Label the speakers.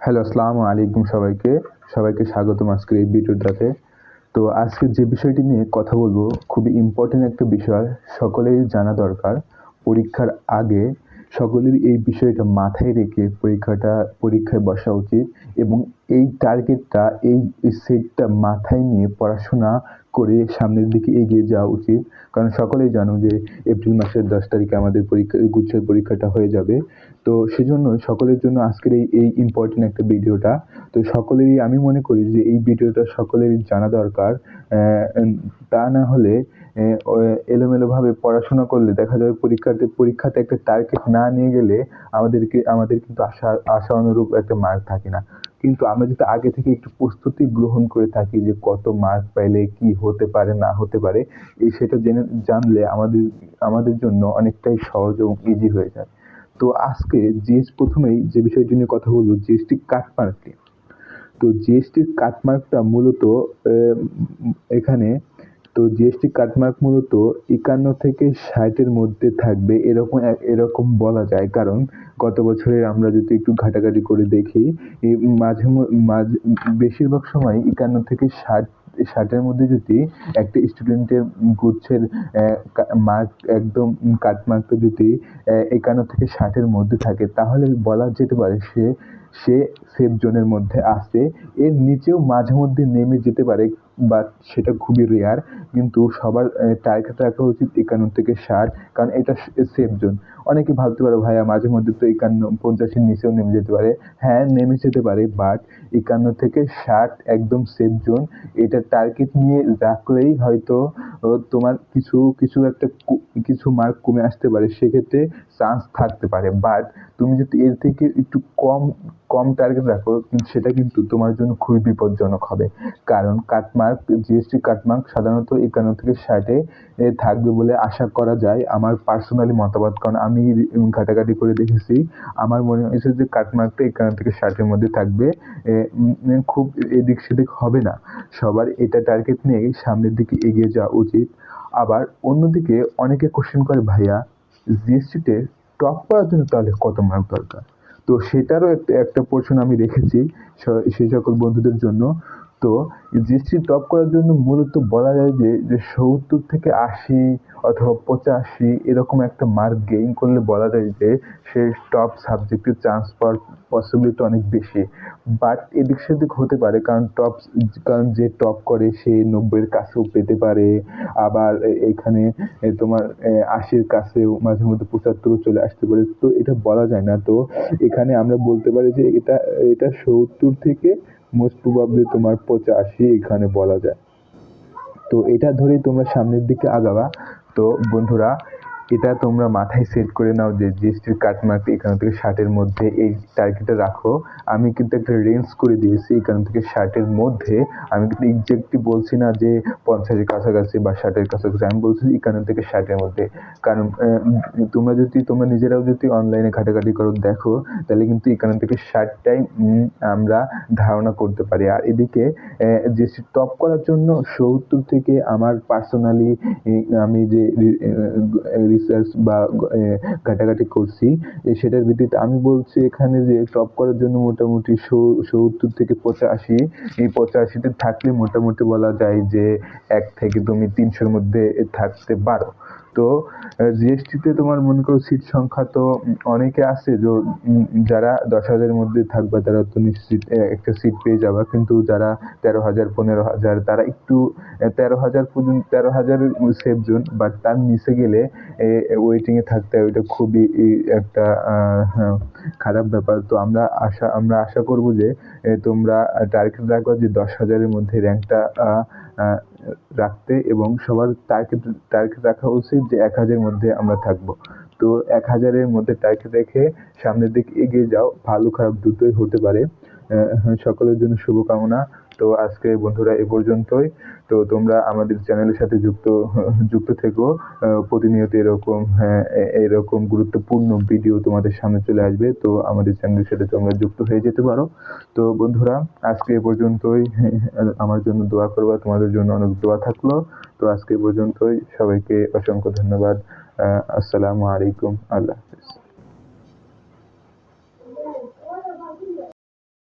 Speaker 1: Hello, আসসালামু আলাইকুম সবাইকে। সবাইকে স্বাগতম আজকের এই ভিডিওটাতে। তো আজকে যে বিষয়টি নিয়ে কথা বলবো খুবই ইম্পর্টেন্ট একটা বিষয়, সকলেরই জানা দরকার। পরীক্ষার আগে সকলেরই এই বিষয়টা মাথায় রেখে পরীক্ষায় বসা উচিত এবং এই টার্গেটটা এই সেটটা মাথায় নিয়ে পড়াশোনা করে সামনের দিকে এগিয়ে যাওয়া উচিত। কারণ সকলেই জানো যে এপ্রিল মাসের 10 তারিখে আমাদের গুচ্ছের পরীক্ষাটা হয়ে যাবে। তো সেজন্য সকলের জন্য আজকের এই ইম্পর্টেন্ট একটা ভিডিওটা। তো সকলেরই আমি মনে করি যে এই ভিডিওটা সকলেরই জানা দরকার। তা না হলে এলোমেলোভাবে পড়াশোনা করলে দেখা যাবে পরীক্ষাতে একটা টার্গেট না নিয়ে গেলে আমাদের কিন্তু আশা অনুরূপ একটা মার্ক থাকে না। কিন্তু আমরা যদি আগে থেকে একটু প্রস্তুতি গ্রহণ করে থাকি যে কত মার্ক পাইলে কি হতে পারে না হতে পারে, সেটা জানলে আমাদের জন্য অনেকটাই সহজ এবং ইজি হয়ে যায়। তো আজকে প্রথমেই যে বিষয়টি নিয়ে কথা বলবো, জিএসটি কাটমার্ক নিয়ে। তো জিএসটির কাটমার্কটা মূলত এখানে, তো জিএসটি কাটমার্ক মূলত 51 থেকে 60-এর মধ্যে থাকবে এরকম বলা যায়। কারণ গত বছরের আমরা যদি একটু ঘাটাঘাটি করে দেখি, মাঝে মাঝে বেশিরভাগ সময় 51 থেকে 60-এর মধ্যে যদি একটা স্টুডেন্টের গুচ্ছের মার্ক একদম কাটমার্কটা যদি 51 থেকে 60-এর মধ্যে থাকে, তাহলে বলা যেতে পারে সে সেফ জোনের মধ্যে আছে। এর নিচেও মাঝে মধ্যে নেমে যেতে পারে, বাট সেটা খুবই রেয়ার। কিন্তু সবার টার্গেট রাখা উচিত 51 থেকে 60, কারণ এটা সেফ জোন। অনেকে ভাবতে পারো ভাইয়া মাঝে মধ্যে তো 51-50-এর নিচেও নেমে যেতে পারে। হ্যাঁ, নেমে যেতে পারে, বাট 51 থেকে 60 একদম সেফ জোন। এটা টার্গেট নিয়ে রাখলেই হয়তো তোমার কিছু মার্ক কমে আসতে পারে, সেক্ষেত্রে চান্স থাকতে পারে। বাট তুমি যদি এর থেকে একটু কম টার্গেট রাখো, সেটা কিন্তু তোমার জন্য খুবই বিপজ্জনক হবে। কারণ জিএসটি কাটমার্ক সাধারণত 51 থেকে 60-এ থাকবে বলে আশা করা যায়, আমার পার্সোনালি মতামত। কারণ আমি ঘাটাঘাটি করে দেখেছি, আমার মনে হয়েছে যে কাটমার্কটা 51 থেকে 60-এর মধ্যে থাকবে। খুব এদিক সেদিক হবে না। সবার এটা টার্গেট নিয়ে সামনের দিকে এগিয়ে যাওয়া উচিত। আবার অন্যদিকে অনেকে কোশ্চেন করে, ভাইয়া জিএসটিতে টপ করার জন্য তাহলে কত মার্ক দরকার? তো সেটারও একটা পোর্শন আমি রেখেছি সেই সকল বন্ধুদের জন্য। তো জিএসটি টপ করার জন্য মূলত বলা যায় যে 70 থেকে 80 অথবা 85 এরকম একটা মার্ক গেইন করলে বলা যায় যে সে টপ সাবজেক্টে চান্স পাওয়ার পসিবিলিটি অনেক বেশি। বাট এদিক সেদিক হতে পারে, কারণ যে টপ করে সে 90-এর কাছেও পেতে পারে। আবার এখানে তোমার 80-র কাছেও মাঝে মধ্যে 75-ও চলে আসতে পারে। তো এটা বলা যায় না। তো এখানে আমরা বলতে পারি যে এটা 70 থেকে মোস্ট প্রবাবলি তোমার 85 এখানে বলা যায়। তো এটা ধরেই তোমরা সামনের দিকে আগাবা। তো বন্ধুরা, এটা তোমরা মাথায় সেট করে নাও যে জিএসটির কাটমার্ক 51 থেকে 60-এর মধ্যে এই টার্গেটটা রাখো। আমি কিন্তু একটা রেঞ্জ করে দিয়েছি 51 থেকে 60-এর মধ্যে। আমি কিন্তু এক্স্যাক্টলি বলছি না যে 50-এর কাছাকাছি বা 60-এর কাছাকাছি, আমি বলছি 51 থেকে 60-এর মধ্যে। কারণ তোমরা নিজেরাও যদি অনলাইনে ঘাটাঘাটি করো দেখো, তাহলে কিন্তু 51 থেকে 60টাই আমরা ধারণা করতে পারি। আর এদিকে জিএসটি টপ করার জন্য 70 থেকে আমার পার্সোনালি আমি যে রিসার্চ বা ঘাটাঘাটি করছি, সেটার ভিত্তিতে আমি বলছি এখানে যে টপ করার জন্য মোটামুটি 70 থেকে 85, এই 85-তে থাকলে মোটামুটি বলা যায় যে 1 থেকে তুমি 300-এর মধ্যে থাকতে পারো। তো জিএসটিতে তোমার মনে করো সিট সংখ্যা তো অনেকে আছে যারা 10,000-এর মধ্যে থাকবে, তারা তো নিশ্চিত একটা সিট পেয়ে যাবে। কিন্তু যারা 13,000 15,000 তারা একটু 13,000 পর্যন্ত, 13,000 সেফ জোন, বাট তার নিচে গেলে ওয়েটিং এ থাকতে হয়। ওইটা খুবই একটা খারাপ ব্যাপার। তো আমরা আশা করব যে তোমরা টার্গেট রাখবা যে 10,000-এর মধ্যে র্যাঙ্কটা রাখতে, এবং সবার টার্গেট রাখা উচিত যে 1,000-এর মধ্যে আমরা থাকবো। তো 1,000-এর মধ্যে টার্গেট রেখে সামনের দিকে এগিয়ে যাও। ভালো খারাপ দুটোই হতে পারে। সকলের জন্য শুভকামনা। তো আজকে বন্ধুরা এ পর্যন্তই। তো তোমরা আমাদের চ্যানেলের সাথে যুক্ত থেকো। প্রতিনিয়ত এরকম গুরুত্বপূর্ণ ভিডিও তোমাদের সামনে চলে আসবে। তো আমাদের চ্যানেলের সাথে তোমরা যুক্ত হয়ে যেতে পারো। তো বন্ধুরা, আজকে এ পর্যন্তই। আমার জন্য দোয়া করবা, তোমাদের জন্য অনেক দোয়া থাকলো। তো আজকে এ পর্যন্তই। সবাইকে অসংখ্য ধন্যবাদ। আসসালামু আলাইকুম। আল্লাহ হাফেজ।